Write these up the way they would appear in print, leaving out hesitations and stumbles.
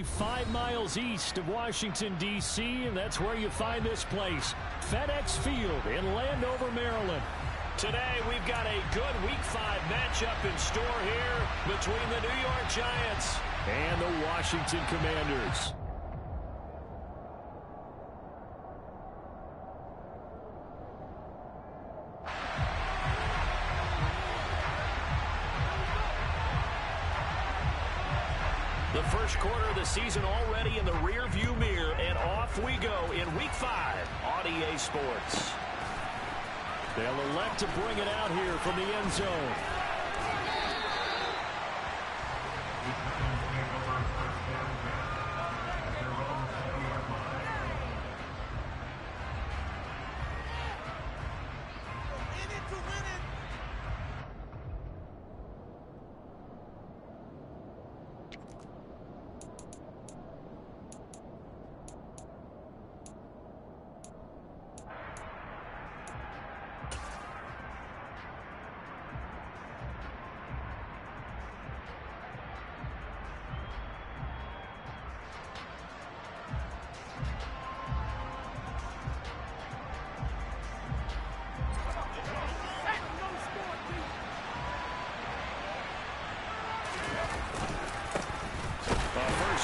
only 5 miles east of Washington, D.C., and that's where you find this place, FedEx Field in Landover, Maryland. Today, we've got a good Week 5 matchup in store here between the New York Giants and the Washington Commanders. The first quarter of the season already in the rear-view mirror, and off we go in Week 5 on EA Sports. They'll elect to bring it out here from the end zone.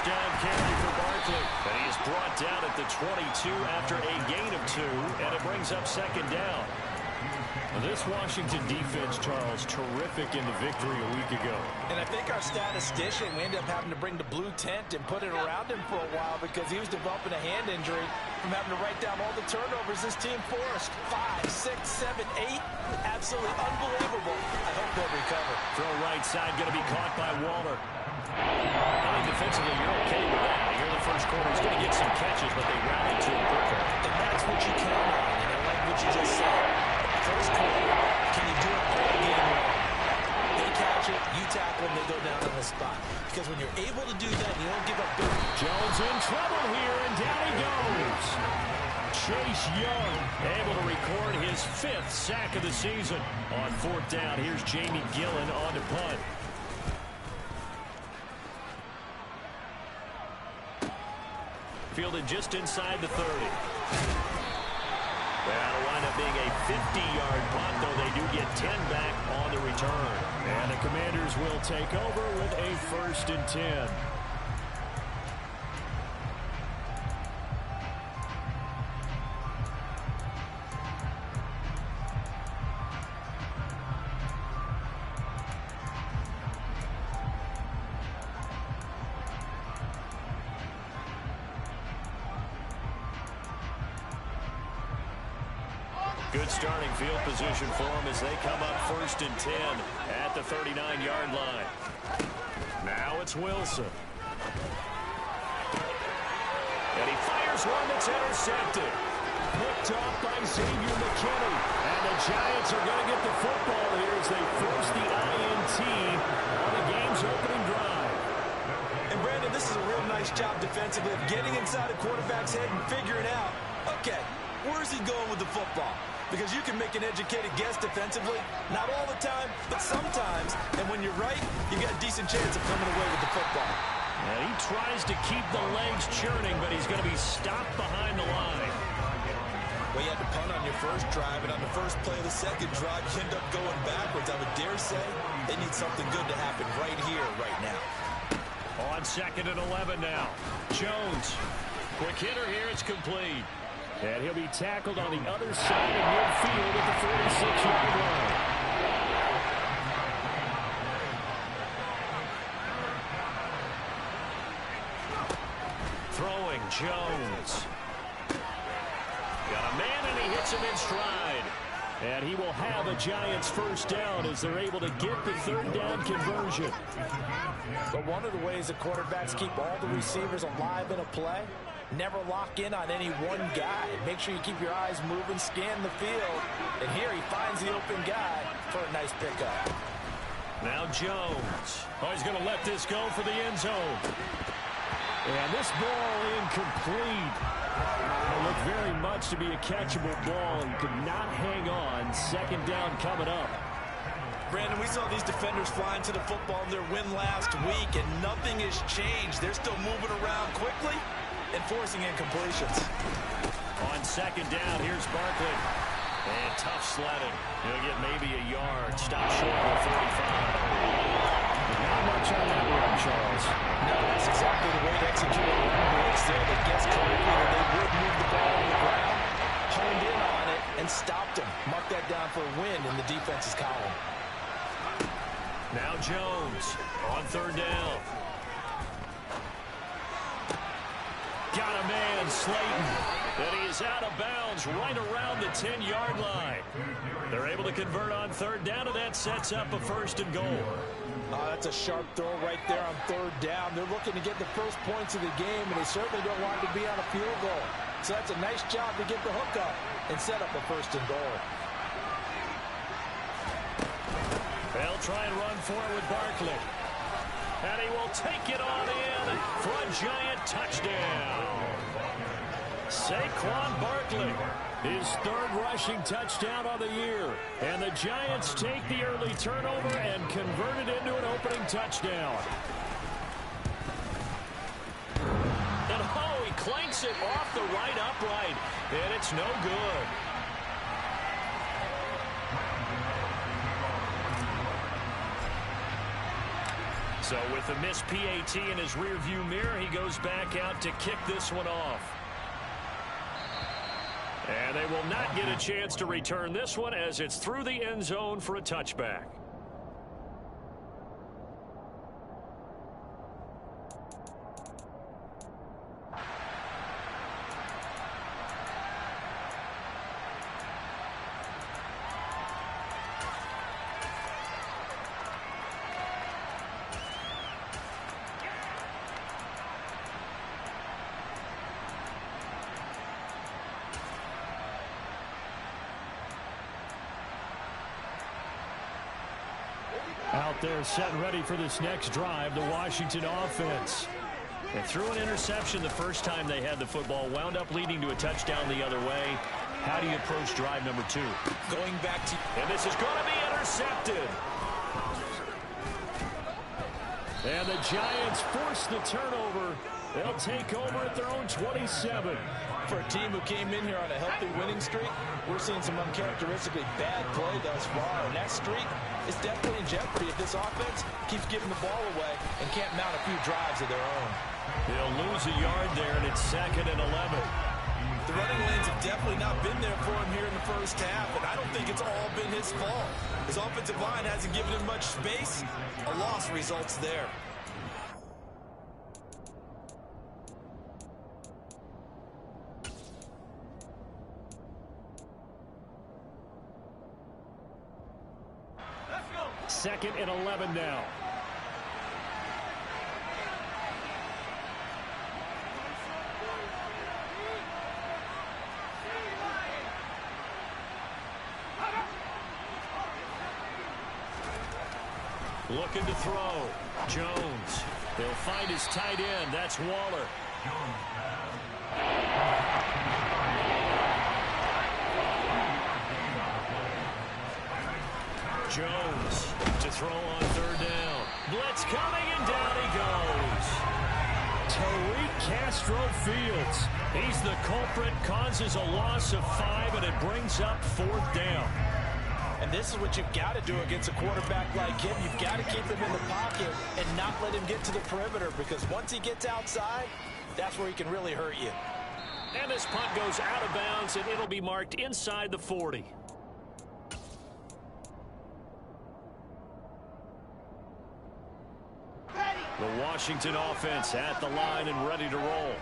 Down carry for Barkley, and he is brought down at the 22 after a gain of 2, and it brings up second down. This Washington defense, Charles, terrific in the victory a week ago. And I think our statistician, we ended up having to bring the blue tent and put it around him for a while because he was developing a hand injury from having to write down all the turnovers this team forced. 5, 6, 7, 8. Absolutely unbelievable. I hope they'll recover. Throw right side, going to be caught by Waller. I think defensively you're okay with that. Here in the first quarter, he's going to get some catches, but they rally to him quicker. And that's what you count on. And I like what you just said. First quarter, can you do it all game long? They catch it, you tackle them, they go down on the spot. Because when you're able to do that, you don't give up big. Jones in trouble here, and down he goes. Chase Young able to record his 5th sack of the season. On 4th down, here's Jamie Gillen on to punt. Fielded just inside the 30. That'll wind up being a 50-yard punt, though they do get 10 back on the return. And the Commanders will take over with a 1st and 10. Good starting field position for them as they come up 1st and 10 at the 39-yard line. Now it's Wilson. And he fires one that's intercepted. Picked off by Xavier McKinney. And the Giants are going to get the football here as they force the INT on the game's opening drive. And Brandon, this is a real nice job defensively of getting inside a quarterback's head and figuring out, okay, where's he going with the football? Because you can make an educated guess defensively. Not all the time, but sometimes. And when you're right, you got a decent chance of coming away with the football. And he tries to keep the legs churning, but he's going to be stopped behind the line. Well, you had to punt on your first drive, and on the first play of the second drive, you end up going backwards. I would dare say they need something good to happen right here, right now. On 2nd and 11 now. Jones. Quick hitter here. It's complete. And he'll be tackled on the other side of midfield at the 46-yard line. Throwing Jones. Got a man, and he hits him in stride. And he will have a Giants 1st down as they're able to get the 3rd down conversion. But one of the ways the quarterbacks keep all the receivers alive in a play, never lock in on any one guy. Make sure you keep your eyes moving, scan the field. And here he finds the open guy for a nice pickup. Now Jones. Oh, he's going to let this go for the end zone. And this ball incomplete. It looked very much to be a catchable ball and could not hang on. 2nd down coming up. Brandon, we saw these defenders flying to the football in their win last week, and nothing has changed. They're still moving around quickly and forcing incompletions. On second down, here's Barkley. And tough sledding. He'll get maybe a yard. Stop short of 45. Not much on that run, Charles. No, that's exactly the way to execute a run blitz there. They guessed correctly that they would move the ball on the ground, honed in on it, and stopped them. Mark that down for a win in the defense's column. Now Jones on third down. Got a man, Slayton. And he is out of bounds right around the 10-yard line. They're able to convert on third down, and that sets up a first and goal. That's a sharp throw right there on third down. They're looking to get the first points of the game, and they certainly don't want it to be on a field goal. So that's a nice job to get the hook up and set up a first and goal. They'll try and run for it with Barkley. And he will take it on in for a giant touchdown. Saquon Barkley, his third rushing touchdown on the year. And the Giants take the early turnover and convert it into an opening touchdown. And oh, he clanks it off the right upright. And it's no good. So with a missed PAT in his rearview mirror, he goes back out to kick this one off. And they will not get a chance to return this one as it's through the end zone for a touchback. Out there set and ready for this next drive, the Washington offense. They threw an interception the first time they had the football, wound up leading to a touchdown the other way. How do you approach drive number 2? Going back to... And this is going to be intercepted. And the Giants force the turnover. They'll take over at their own 27. For a team who came in here on a healthy winning streak, we're seeing some uncharacteristically bad play thus far. And that streak is definitely in jeopardy if this offense keeps giving the ball away and can't mount a few drives of their own. They'll lose a yard there, and it's 2nd and 11. The running lanes have definitely not been there for him here in the first half, and I don't think it's all been his fault. His offensive line hasn't given him much space. A loss results there. Second and 11 now. Looking to throw. Jones. They'll find his tight end. That's Waller. Jones to throw on third down. Blitz coming, and down he goes. Tariq Castro Fields. He's the culprit, causes a loss of 5, and it brings up 4th down. And this is what you've got to do against a quarterback like him. You've got to keep him in the pocket and not let him get to the perimeter, because once he gets outside, that's where he can really hurt you. And this punt goes out of bounds, and it'll be marked inside the 40. The Washington offense at the line and ready to roll.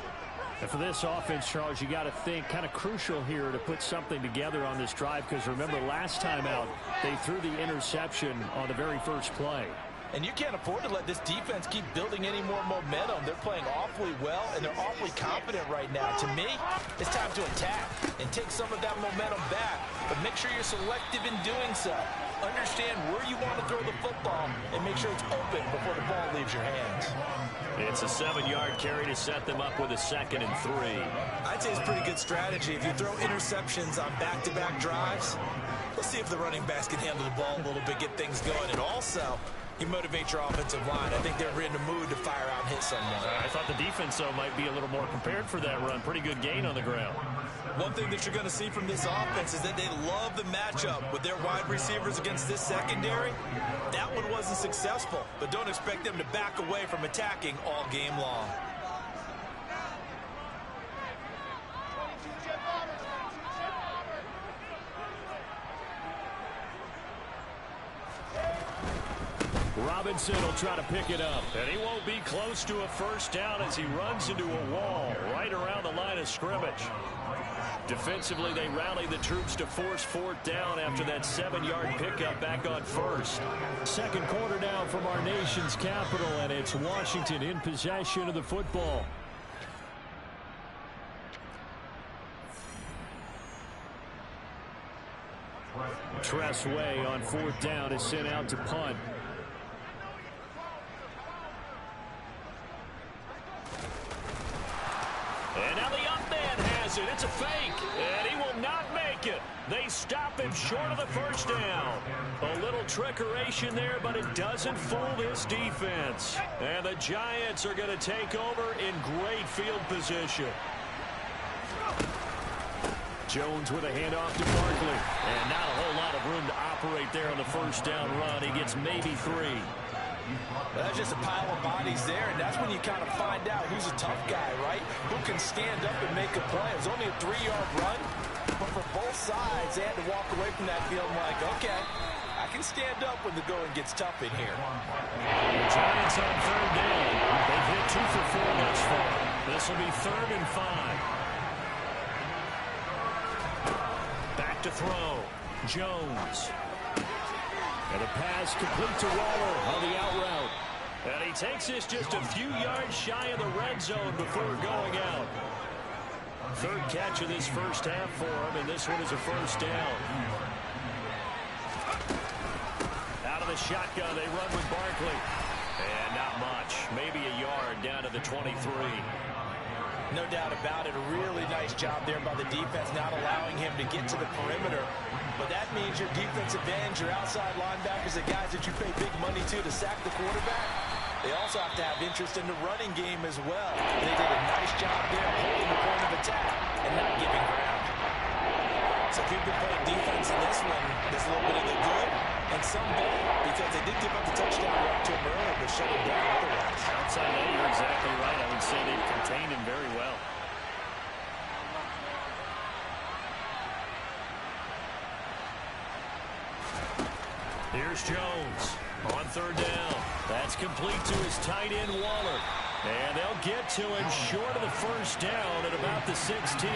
And for this offense, Charles, you got to think kind of crucial here to put something together on this drive, because remember last time out they threw the interception on the very first play. And you can't afford to let this defense keep building any more momentum. They're playing awfully well, and they're awfully confident right now. To me, it's time to attack and take some of that momentum back, but make sure you're selective in doing so. Understand where you want to throw the football and make sure it's open before the ball leaves your hands. It's a 7-yard carry to set them up with a 2nd and 3. I'd say it's a pretty good strategy. If you throw interceptions on back-to-back drives, Let's see if the running backs can handle the ball a little bit, get things going, and also you motivate your offensive line. I think they're in the mood to fire out and hit someone. I thought the defense, though, might be a little more prepared for that run. Pretty good gain on the ground. One thing that you're going to see from this offense is that they love the matchup with their wide receivers against this secondary. That one wasn't successful, but don't expect them to back away from attacking all game long. Robinson will try to pick it up, and he won't be close to a first down as he runs into a wall right around the line of scrimmage. Defensively, they rally the troops to force fourth down after that 7-yard pickup back on first. Second quarter now from our nation's capital, and it's Washington in possession of the football. Tress Way on fourth down is sent out to punt. And now the up man has it. It's a fake, and he will not make it. They stop him short of the first down. A little trickeration there, but it doesn't fool this defense. And the Giants are going to take over in great field position. Jones with a handoff to Barkley. And not a whole lot of room to operate there on the first down run. He gets maybe 3. That's just a pile of bodies there, and that's when you kind of find out who's a tough guy, right? Who can stand up and make a play. It was only a 3-yard run, but for both sides, they had to walk away from that feeling like, okay, I can stand up when the going gets tough in here. The Giants on third down. They've hit 2 for 4 thus far. This will be 3rd and 5. Back to throw. Jones. And a pass complete to Waller on the out route. And he takes this just a few yards shy of the red zone before going out. 3rd catch of this first half for him, and this one is a first down. Out of the shotgun, they run with Barkley. And not much. Maybe a yard down to the 23. No doubt about it. A really nice job there by the defense, not allowing him to get to the perimeter. But that means your defensive ends, your outside linebackers, the guys that you pay big money to sack the quarterback, they also have to have interest in the running game as well. They did a nice job there holding the point of attack and not giving ground. So if you've been playing defense in this one, there's a little bit of the good and some bad, because they did give up the touchdown run to him earlier, but shut him down otherwise. Outside that, you're exactly right. I would say they've contained him very well. Here's Jones on third down. That's complete to his tight end, Waller. And they'll get to him short of the first down at about the 16.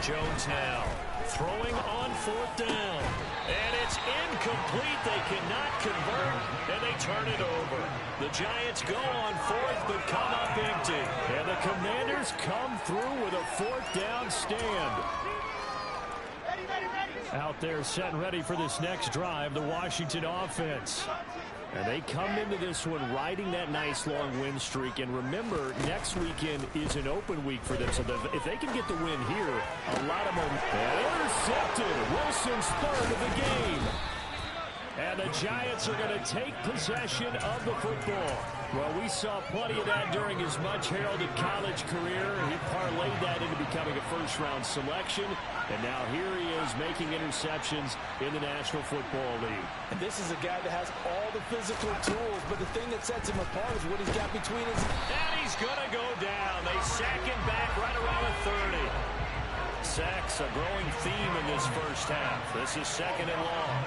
Jones now throwing on fourth down. And it's incomplete. They cannot convert, and they turn it over. The Giants go on fourth, but come up empty. And the Commanders come through with a fourth down stand. Out there set and ready for this next drive, the Washington offense. And they come into this one riding that nice long win streak. And remember, next weekend is an open week for them. So if they can get the win here, a lot of momentum. Intercepted. Wilson's 3rd of the game. And the Giants are going to take possession of the football. Well, we saw plenty of that during his much-heralded college career. He parlayed that into becoming a first-round selection. And now here he is making interceptions in the National Football League. And this is a guy that has all the physical tools, but the thing that sets him apart is what he's got between his... And he's going to go down. They sack him back right around the 30. Sacks a growing theme in this first half. This is 2nd and long.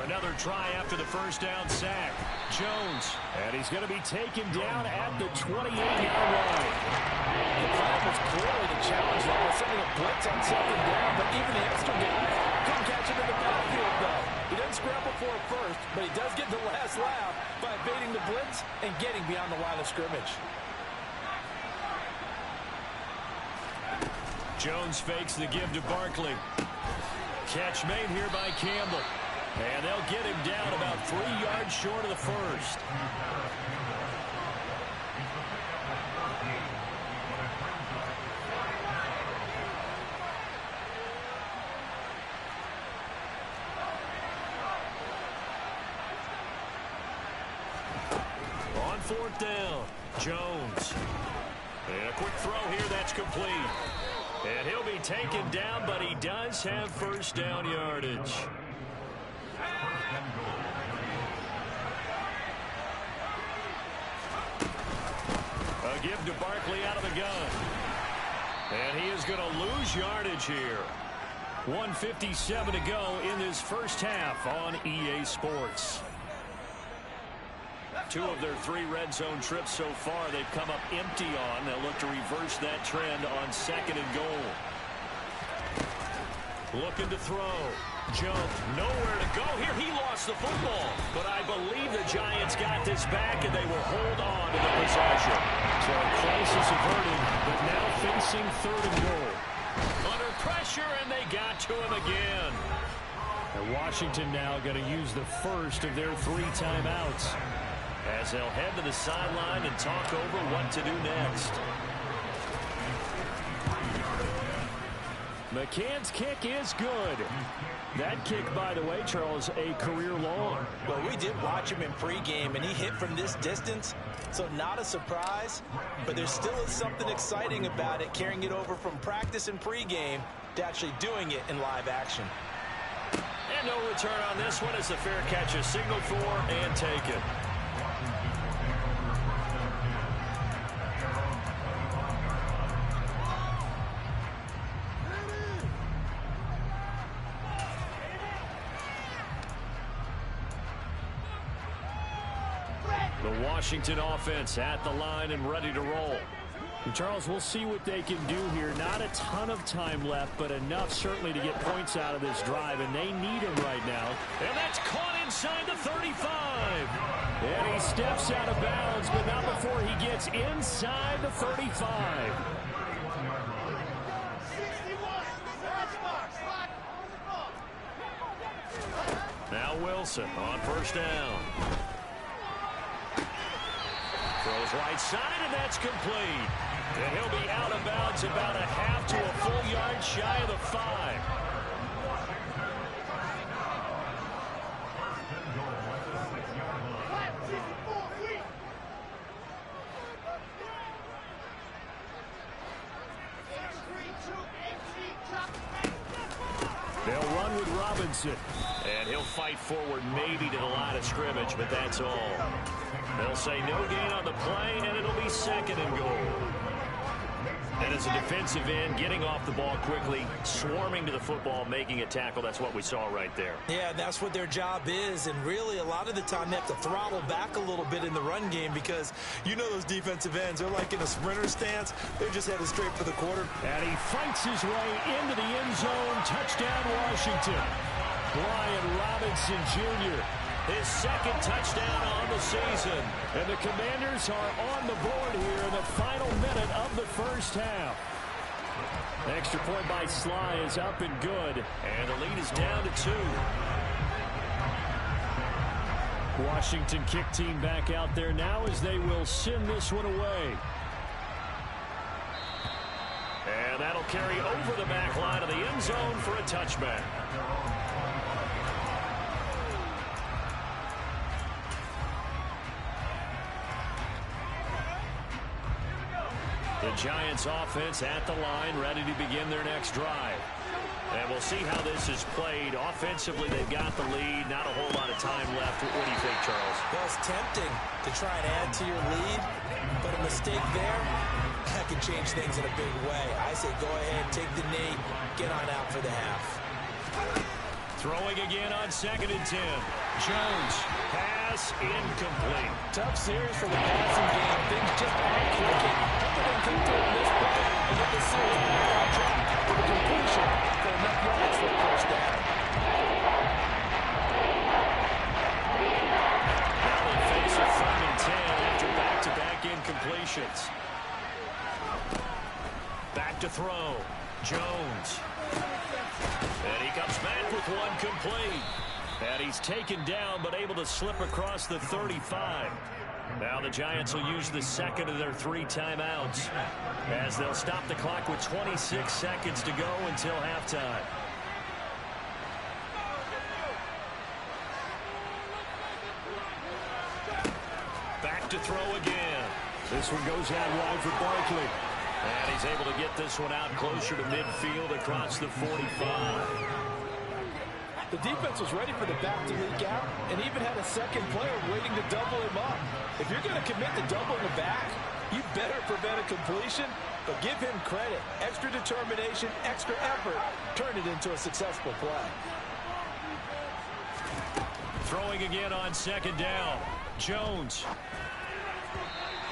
Another try after the first down sack. Jones. And he's going to be taken down at the 28-yard line. The plan was clearly to challenge that by sending a blitz on 2nd down, but even the extra guys couldn't catch him in the backfield, though. He doesn't scramble for it first, but he does get the last laugh by evading the blitz and getting beyond the line of scrimmage. Jones fakes the give to Barkley. Catch made here by Campbell. And they'll get him down about 3 yards short of the first. 4th down. Jones. And a quick throw here that's complete. And he'll be taken down, but he does have first down yardage. A give to Barkley out of the gun. And he is going to lose yardage here. 1:57 to go in this first half on EA Sports. 2 of their 3 red zone trips so far they've come up empty on. They'll look to reverse that trend on 2nd and goal. Looking to throw. Jump. Nowhere to go here. He lost the football. But I believe the Giants got this back, and they will hold on to the possession. So a crisis averted, but now facing 3rd and goal. Under pressure, and they got to him again. And Washington now going to use the first of their 3 timeouts, as they'll head to the sideline and talk over what to do next. McCann's kick is good. That kick, by the way, Charles, a career long. Well, we did watch him in pregame, and he hit from this distance, so not a surprise. But there still is something exciting about it, carrying it over from practice and pregame to actually doing it in live action. And no return on this one as the fair catch is signaled for and taken. The Washington offense at the line and ready to roll. And Charles, we'll see what they can do here. Not a ton of time left, but enough certainly to get points out of this drive, and they need them right now. And that's caught inside the 35. And he steps out of bounds, but not before he gets inside the 35. Now Wilson on first down. Throws right side, and that's complete. And he'll be out of bounds about a half to a full yard shy of the 5. They'll run with Robinson. And he'll fight forward maybe to the line of scrimmage, but that's all. They'll say no gain on the play, and it'll be 2nd and goal. And as a defensive end, getting off the ball quickly, swarming to the football, making a tackle, that's what we saw right there. Yeah, that's what their job is, and really a lot of the time they have to throttle back a little bit in the run game because you know those defensive ends, they're like in a sprinter stance. They're just headed straight for the quarter. And he fights his way into the end zone. Touchdown, Washington. Brian Robinson Jr., his 2nd touchdown on the season. And the Commanders are on the board here in the final minute of the first half. Extra point by Sly is up and good. And the lead is down to 2. Washington kick team back out there now as they will send this one away. And that'll carry over the back line of the end zone for a touchback. The Giants offense at the line, ready to begin their next drive. And we'll see how this is played. Offensively, they've got the lead. Not a whole lot of time left. What do you think, Charles? Well, it's tempting to try and add to your lead, but a mistake there, that can change things in a big way. I say go ahead, take the knee, get on out for the half. Throwing again on 2nd and 10. Jones, pass incomplete. Tough series for the passing game. Things just aren't clicking. But they come through in this play and get the series back on track with a completion for enough yards for the first down. Now they face a 3rd and 10 after back-to-back incompletions. Back to throw. Jones. And he comes back with one complete. And he's taken down but able to slip across the 35. Now the Giants will use the 2nd of their 3 timeouts as they'll stop the clock with 26 seconds to go until halftime. Back to throw again. This one goes out wide for Barkley. And he's able to get this one out closer to midfield across the 45. The defense was ready for the back to leak out and even had a second player waiting to double him up. If you're going to commit to doubling the back, you better prevent a completion, but give him credit. Extra determination, extra effort, turned it into a successful play. Throwing again on second down. Jones.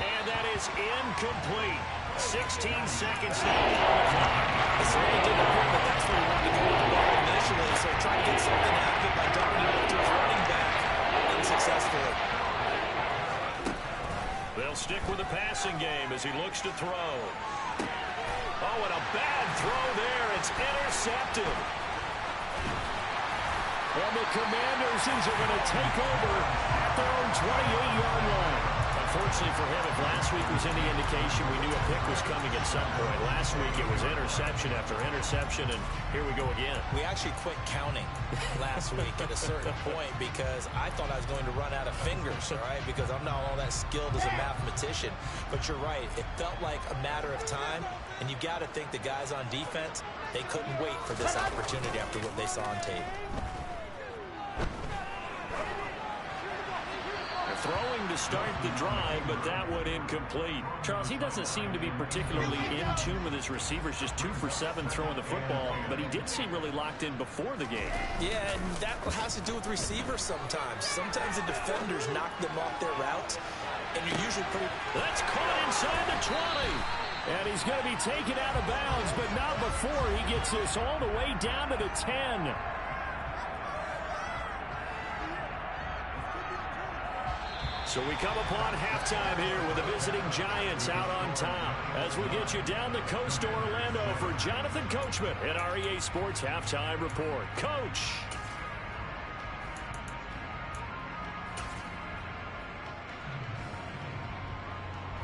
And that is incomplete. 16 seconds now on the clock. It certainly didn't appear that that's where he wanted to go with the ball initially, so trying to get something out of it by dumping it up to his running back unsuccessfully. They'll stick with the passing game as he looks to throw. Oh, and a bad throw there. It's intercepted. And the Commanders are going to take over at their own 28-yard line. Unfortunately for him, if last week was any indication, we knew a pick was coming at some point. Last week it was interception after interception, and here we go again. We actually quit counting last week at a certain point because I thought I was going to run out of fingers, all right, because I'm not all that skilled as a mathematician. But you're right. It felt like a matter of time, and you got to think the guys on defense, they couldn't wait for this opportunity after what they saw on tape. Throwing to start the drive, but that one incomplete. Charles, he doesn't seem to be particularly in tune with his receivers, just 2 for 7 throwing the football, but he did seem really locked in before the game. Yeah, and that has to do with receivers sometimes. Sometimes the defenders knock them off their routes, and you're usually pretty... That's caught inside the 20. And he's going to be taken out of bounds, but not before he gets this all the way down to the 10. So we come upon halftime here with the visiting Giants out on top. As we get you down the coast to Orlando for Jonathan Coachman at our EA Sports Halftime Report. Coach.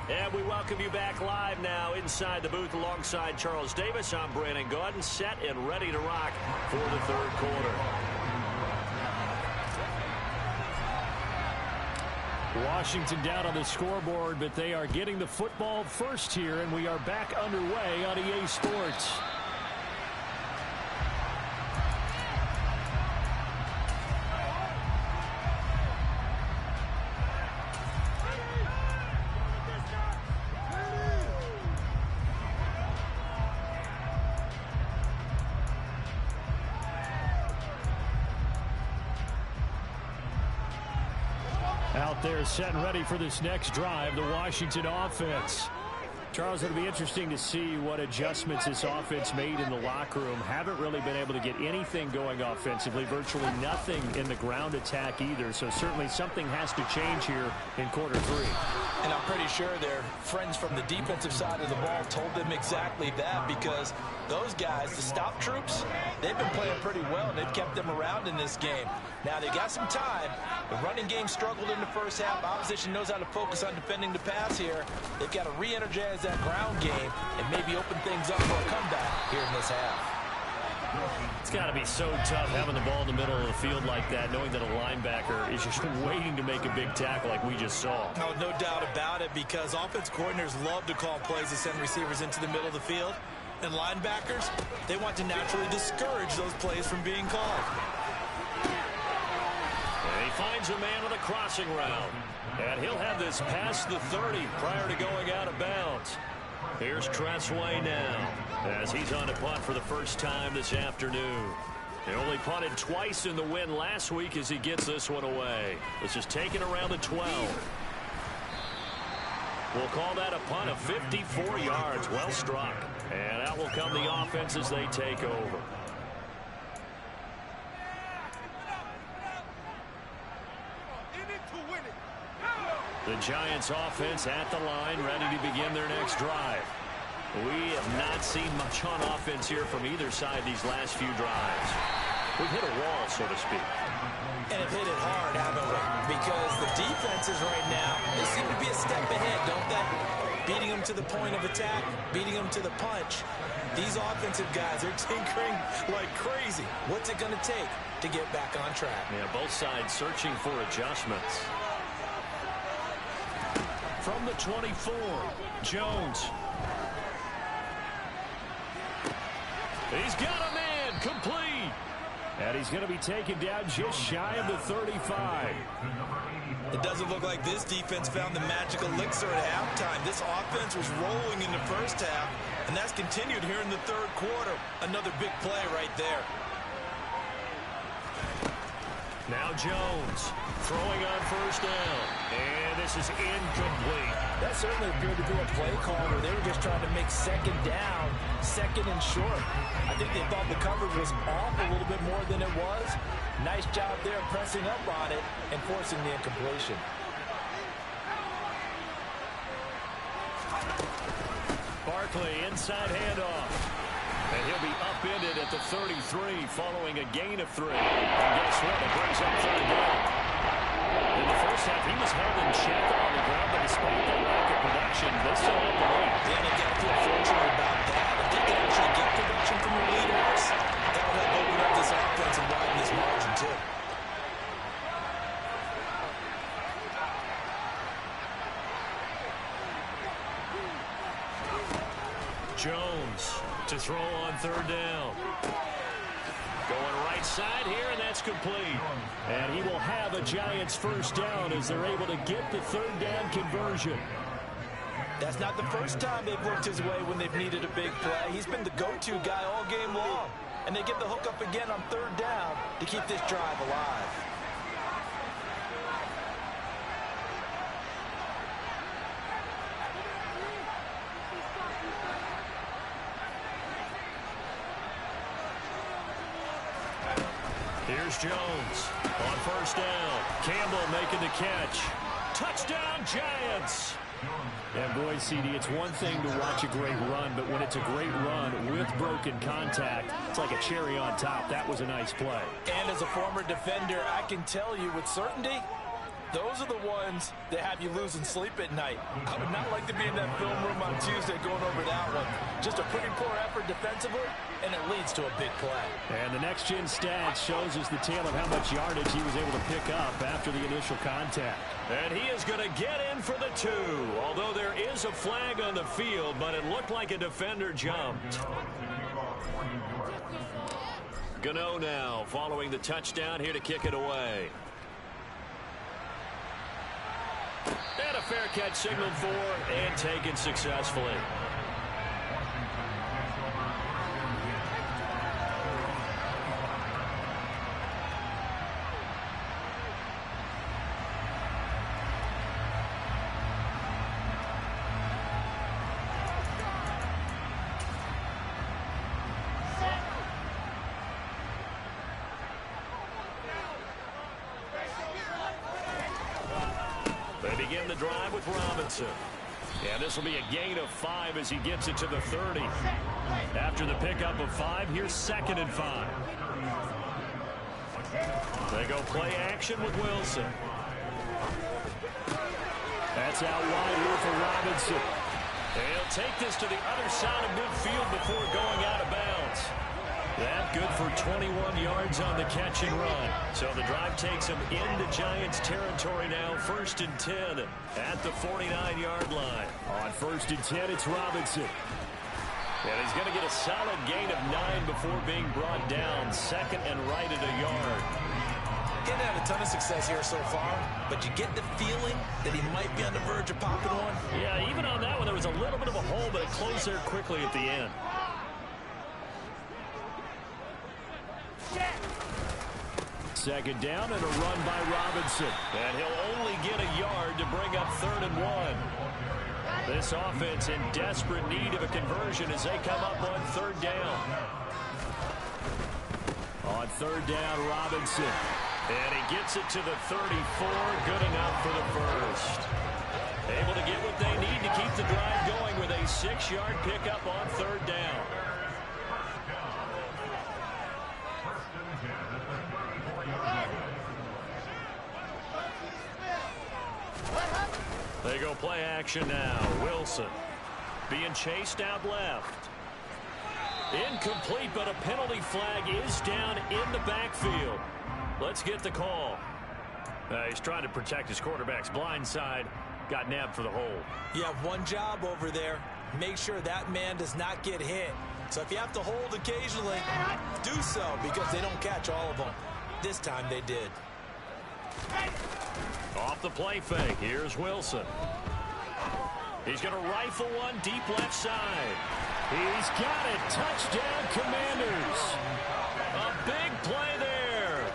And we welcome you back live now inside the booth alongside Charles Davis. I'm Brandon Gaudin, set and ready to rock for the third quarter. Washington down on the scoreboard, but they are getting the football first here, and we are back underway on EA Sports. Out there set and ready for this next drive, the Washington offense. Charles, it'll be interesting to see what adjustments this offense made in the locker room. Haven't really been able to get anything going offensively, virtually nothing in the ground attack either. So certainly something has to change here in quarter 3. And I'm pretty sure their friends from the defensive side of the ball told them exactly that, because those guys, the stop troops, they've been playing pretty well, and they've kept them around in this game. Now, they got some time. The running game struggled in the first half. Opposition knows how to focus on defending the pass here. They've got to re-energize that ground game and maybe open things up for a comeback here in this half. It's got to be so tough having the ball in the middle of the field like that, knowing that a linebacker is just waiting to make a big tackle like we just saw. Oh, no doubt about it, because offense coordinators love to call plays to send receivers into the middle of the field. And linebackers, they want to naturally discourage those plays from being called. And he finds a man on the crossing route. And he'll have this past the 30 prior to going out of bounds. Here's Tressway now, as he's on to punt for the first time this afternoon. He only punted twice in the win last week as he gets this one away. This is taken around the 12. We'll call that a punt of 54 yards. Well struck. And out will come the offense as they take over. The Giants offense at the line, ready to begin their next drive. We have not seen much on offense here from either side these last few drives. We've hit a wall, so to speak. And have hit it hard, haven't we? Because the defenses right now, they seem to be a step ahead, don't they? Beating them to the point of attack, beating them to the punch. These offensive guys are tinkering like crazy. What's it going to take to get back on track? Yeah, both sides searching for adjustments. From the 24, Jones. He's got a man, complete. And he's going to be taken down just shy of the 35. It doesn't look like this defense found the magic elixir at halftime. This offense was rolling in the first half, and that's continued here in the third quarter. Another big play right there. Now Jones throwing on first down. And this is incomplete. That certainly appeared to be a play call where they were just trying to make second down, second and short. I think they thought the coverage was off a little bit more than it was. Nice job there pressing up on it and forcing the incompletion. Barkley inside handoff. And he'll be upended at the 33 following a gain of 3. And guess what? It brings up third down. In the first half, he was held in check on the ground, but despite that lack of production, they still have the lead. Yeah, they got to feel fortunate about that. If they can actually get production from the lead horse, that would help open up this offense and widen this margin, too. Jones to throw on third down. Going right side here, and that's complete. And he will have a Giants first down as they're able to get the third down conversion. That's not the first time they've worked his way when they've needed a big play. He's been the go-to guy all game long. And they get the hook up again on third down to keep this drive alive. Here's Jones on first down. Campbell making the catch. Touchdown, Giants! And boy, CD, it's one thing to watch a great run, but when it's a great run with broken contact, it's like a cherry on top. That was a nice play. And as a former defender, I can tell you with certainty, those are the ones that have you losing sleep at night. I would not like to be in that film room on Tuesday going over that one. Just a pretty poor effort defensively, and it leads to a big play. And the next-gen stats shows us the tale of how much yardage he was able to pick up after the initial contact. And he is going to get in for the 2, although there is a flag on the field, but it looked like a defender jumped. Gano now following the touchdown here to kick it away. And a fair catch signaled for and taken successfully. They begin the drive with Robinson. And this will be a gain of 5 as he gets it to the 30. After the pickup of 5, here's 2nd and 5. They go play action with Wilson. That's out wide here for Robinson. And he'll take this to the other side of midfield before going out of bounds. That good for 21 yards on the catch and run. So the drive takes him into Giants territory now. 1st and 10 at the 49-yard line. On 1st and 10, it's Robinson. And he's going to get a solid gain of 9 before being brought down. 2nd and right at a yard. Didn't have a ton of success here so far, but you get the feeling that he might be on the verge of popping one. Yeah, even on that one, there was a little bit of a hole, but it closed there quickly at the end. Second down and a run by Robinson. And he'll only get a yard to bring up 3rd and 1. This offense in desperate need of a conversion as they come up on 3rd down. On 3rd down, Robinson. And he gets it to the 34. Good enough for the first. Able to get what they need to keep the drive going with a 6-yard pickup on 3rd down. They go play action now. Wilson being chased out left. Incomplete, but a penalty flag is down in the backfield. Let's get the call. He's trying to protect his quarterback's blind side. got nabbed for the hold. You have one job over there. Make sure that man does not get hit. So if you have to hold occasionally, do so, because they don't catch all of them. This time they did. Off the play fake. Here's Wilson. He's going to rifle one deep left side. He's got it. Touchdown, Commanders. A big play there.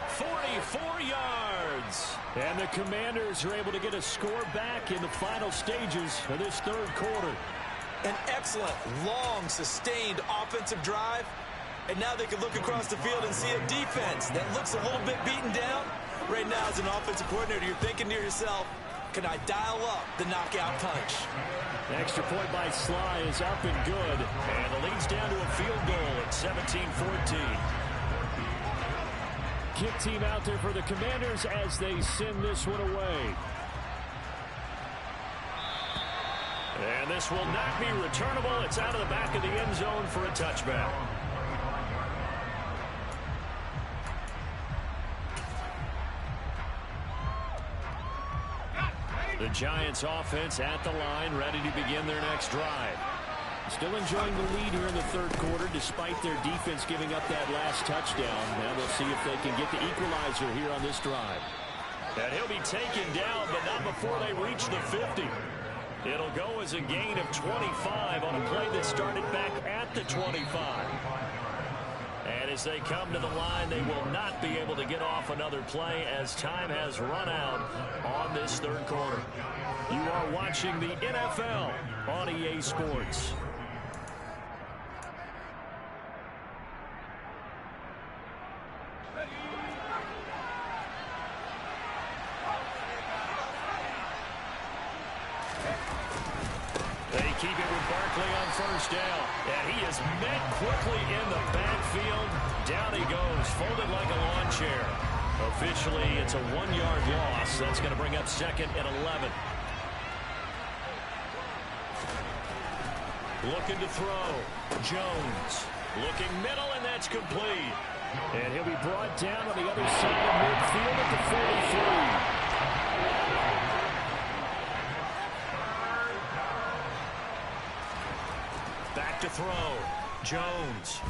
44 yards. And the Commanders are able to get a score back in the final stages of this third quarter. An excellent, long, sustained offensive drive. And now they can look across the field and see a defense that looks a little bit beaten down. Right now, as an offensive coordinator, you're thinking to yourself, can I dial up the knockout punch? The extra point by Sly is up and good. And the lead's down to a field goal at 17-14. Kick team out there for the Commanders as they send this one away. And this will not be returnable. It's out of the back of the end zone for a touchback. The Giants offense at the line, ready to begin their next drive. Still enjoying the lead here in the third quarter, despite their defense giving up that last touchdown. Now we'll see if they can get the equalizer here on this drive. And he'll be taken down, but not before they reach the 50. It'll go as a gain of 25 on a play that started back at the 25. And as they come to the line, they will not be able to get off another play as time has run out on this third quarter. You are watching the NFL on EA Sports. Keep it with Barkley on first down. And he is met quickly in the backfield. Down he goes, folded like a lawn chair. Officially, it's a 1-yard loss. That's going to bring up second and 11. Looking to throw. Jones. Looking middle, and that's complete. And he'll be brought down on the other side of midfield at the 43. Back to throw. Jones.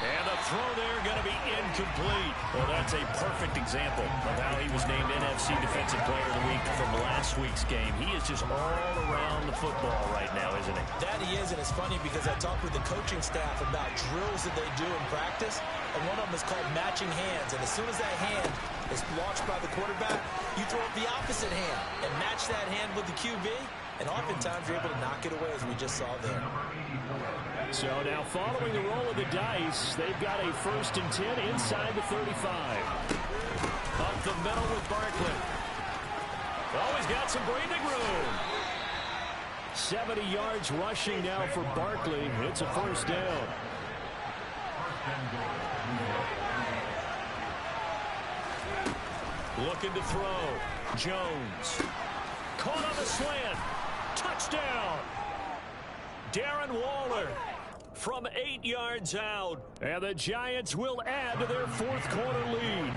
And the throw there going to be incomplete. Well, that's a perfect example of how he was named NFC Defensive Player of the Week from last week's game. He is just all around the football right now, isn't he? That he is, and it's funny because I talked with the coaching staff about drills that they do in practice, and one of them is called matching hands. And as soon as that hand is launched by the quarterback, you throw up the opposite hand and match that hand with the QB, and oftentimes you're able to knock it away, as we just saw there. So now following the roll of the dice, they've got a 1st and 10 inside the 35. Up the middle with Barkley. Oh, he's got some breathing room. 70 yards rushing now for Barkley. It's a 1st down. Looking to throw. Jones. Caught on the slant. Touchdown. Darren Waller from 8 yards out. And the Giants will add to their 4th quarter lead.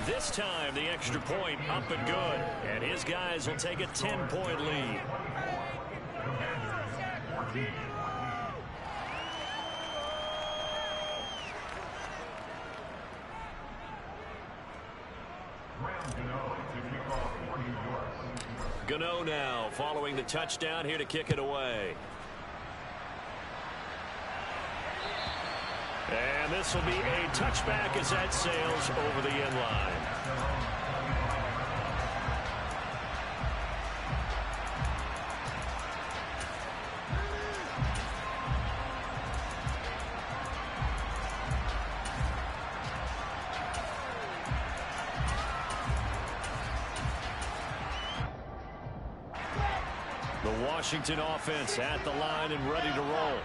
This time, the extra point up and good. And his guys will take a 10-point lead. Gano now following the touchdown here to kick it away. And this will be a touchback as that sails over the end line. The Washington offense at the line and ready to roll.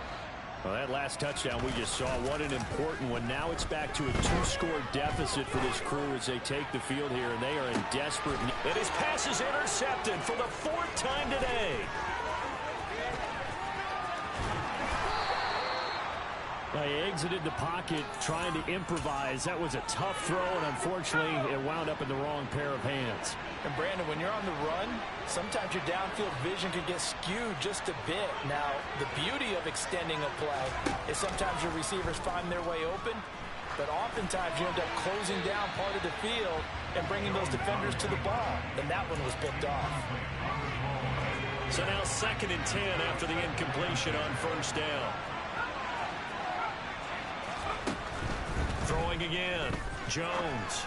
Well, that last touchdown we just saw, what an important one. Now it's back to a 2-score deficit for this crew as they take the field here, and they are in desperate need. And his pass is intercepted for the 4th time today. He exited the pocket trying to improvise. That was a tough throw, and unfortunately, it wound up in the wrong pair of hands. And Brandon, when you're on the run, sometimes your downfield vision can get skewed just a bit. Now, the beauty of extending a play is sometimes your receivers find their way open, but oftentimes you end up closing down part of the field and bringing those defenders to the ball. And that one was picked off. So now 2nd and 10 after the incompletion on first down. Throwing again, Jones.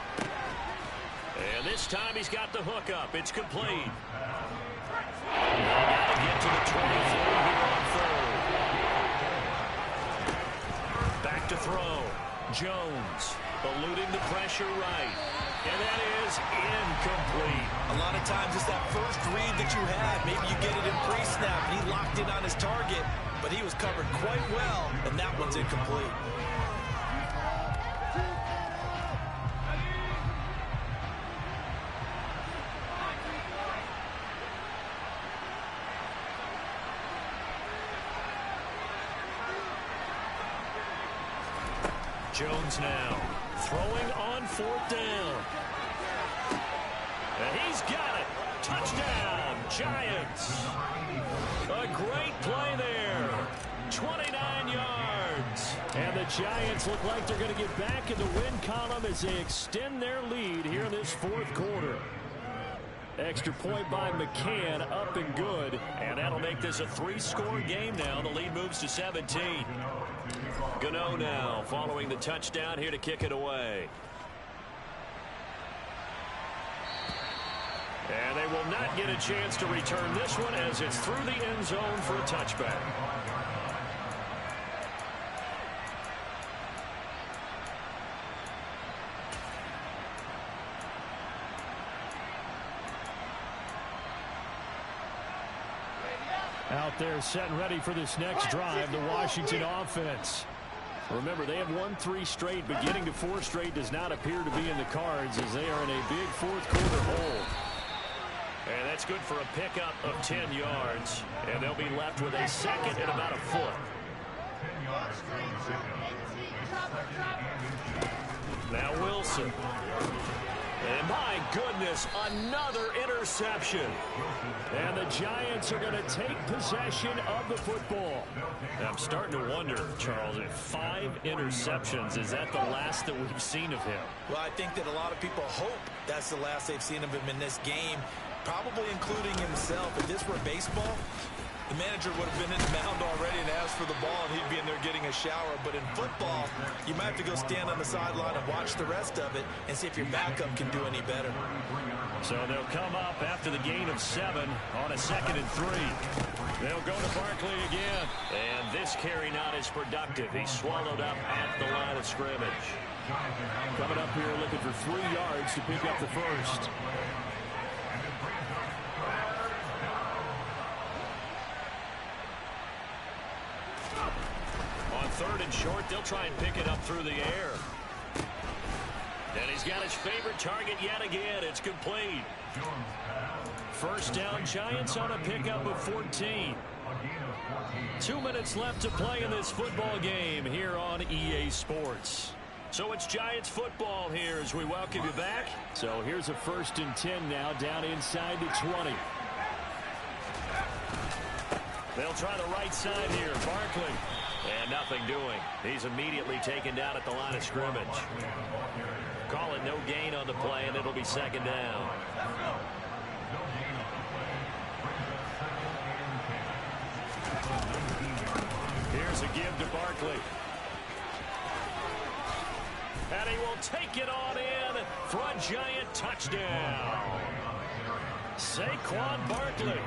And this time he's got the hook up. It's complete. Got to get to the 23 here on 3rd. Back to throw. Jones eluding the pressure right. And that is incomplete. A lot of times it's that first read that you had. Maybe you get it in pre-snap, and he locked in on his target, but he was covered quite well, and that one's incomplete. Jones now throwing on 4th down. And he's got it. Touchdown, Giants. A great play there. 29 yards. And the Giants look like they're going to get back in the win column as they extend their lead here in this 4th quarter. Extra point by McCann, up and good. And that'll make this a 3-score game now. The lead moves to 17. Gano now following the touchdown here to kick it away. And they will not get a chance to return this one as it's through the end zone for a touchback. Out there set and ready for this next drive, the Washington offense. Remember, they have won 3 straight, but getting to 4 straight does not appear to be in the cards as they are in a big 4th quarter hole. And that's good for a pickup of 10 yards. And they'll be left with a 2nd and about a foot. Now Wilson. And my goodness, another interception. And the Giants are going to take possession of the football. I'm starting to wonder, Charles, if 5 interceptions, is that the last that we've seen of him? Well, I think that a lot of people hope that's the last they've seen of him in this game, probably including himself. If this were baseball, the manager would have been in the mound already and asked for the ball, and he'd be in there getting a shower. But in football, you might have to go stand on the sideline and watch the rest of it and see if your backup can do any better. So they'll come up after the gain of 7 on a 2nd and 3. They'll go to Barkley again. And this carry not as productive. He's swallowed up at the line of scrimmage. Coming up here looking for 3 yards to pick up the first. On 3rd and short, they'll try and pick it up through the air. And he's got his favorite target yet again. It's complete. First down, Giants on a pickup of 14. 2 minutes left to play in this football game here on EA Sports. So it's Giants football here as we welcome you back. So here's a 1st and 10 now down inside the 20. They'll try the right side here. Barkley. And nothing doing. He's immediately taken down at the line of scrimmage. Call it no gain on the play, and it'll be 2nd down. Here's a give to Barkley. And he will take it on in for a Giant touchdown. Saquon Barkley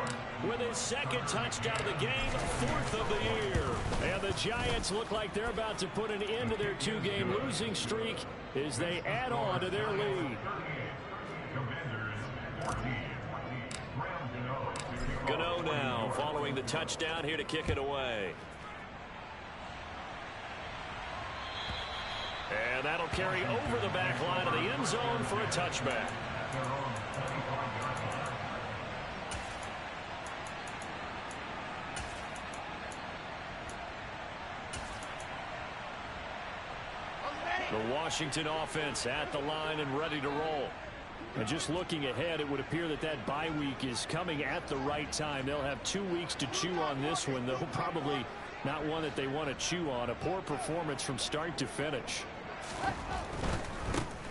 with his 2nd touchdown of the game, 4th of the year. And the Giants look like they're about to put an end to their 2-game losing streak as they add on to their lead. Gano now following the touchdown here to kick it away. And that'll carry over the back line of the end zone for a touchback. The Washington offense at the line and ready to roll. And just looking ahead, it would appear that that bye week is coming at the right time. They'll have 2 weeks to chew on this one, though probably not one that they want to chew on. A poor performance from start to finish.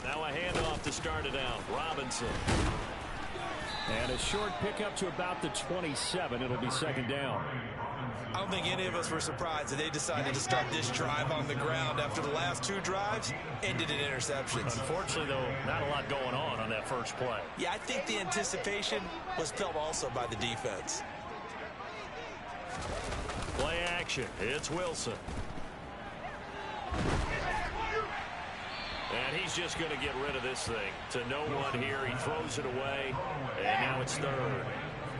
Now a handoff to start it out. Robinson. And a short pickup to about the 27. It'll be second down. I don't think any of us were surprised that they decided to start this drive on the ground after the last 2 drives ended in interceptions. Unfortunately, though, not a lot going on that first play. Yeah, I think the anticipation was felt also by the defense. Play action. It's Wilson. And he's just going to get rid of this thing. To no one here. He throws it away. And now it's third.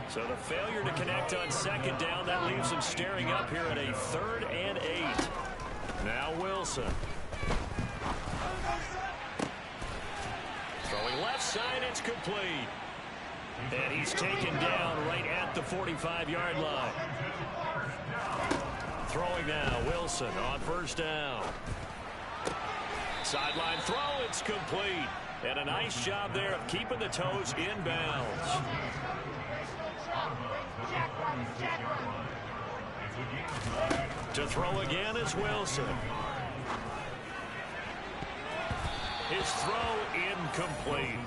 So the failure to connect on second down, that leaves him staring up here at a 3rd and 8. Now Wilson. Throwing left side, it's complete. And he's taken down right at the 45-yard line. Throwing now, Wilson on first down. Sideline throw, it's complete. And a nice job there of keeping the toes inbounds. To throw again is Wilson. His throw incomplete.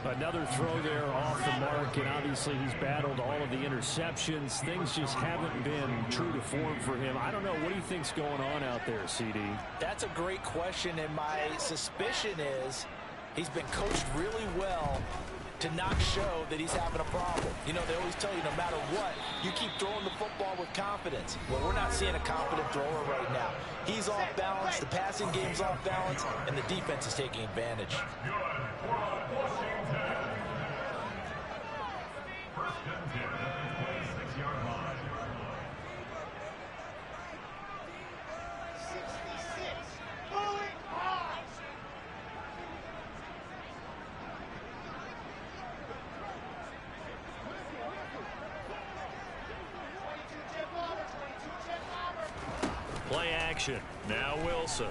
Another throw there off the mark, and obviously he's battled all of the interceptions. Things just haven't been true to form for him. I don't know. What do you think's going on out there, CD? That's a great question, and my suspicion is he's been coached really well to not show that he's having a problem. You know, they always tell you no matter what, you keep throwing the football with confidence. Well, we're not seeing a confident thrower right now. He's off balance, the passing game's off balance, and the defense is taking advantage. Play action. Now Wilson.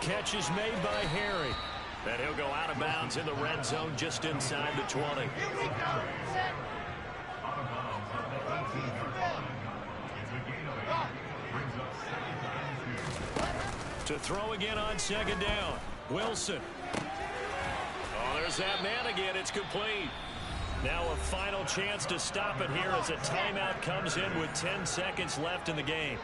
Catch is made by Harry. And he'll go out of bounds in the red zone just inside the 20. To throw again on second down. Wilson. Oh, there's that man again. It's complete. Now a final chance to stop it here as a timeout comes in with 10 seconds left in the game.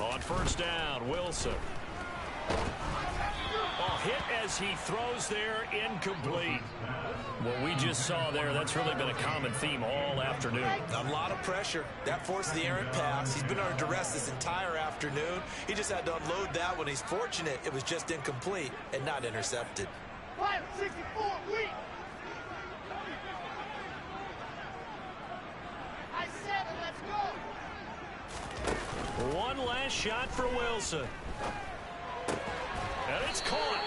On first down, Wilson. Oh, hit as he throws there, incomplete. What we just saw there, that's really been a common theme all afternoon. A lot of pressure. That forced the errant pass. He's been under duress this entire afternoon. He just had to unload that one. He's fortunate it was just incomplete and not intercepted. 564, weak. I said it, let's go. One last shot for Wilson. And it's caught.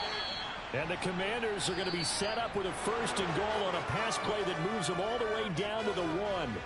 And the Commanders are going to be set up with a 1st and goal on a pass play that moves them all the way down to the 1.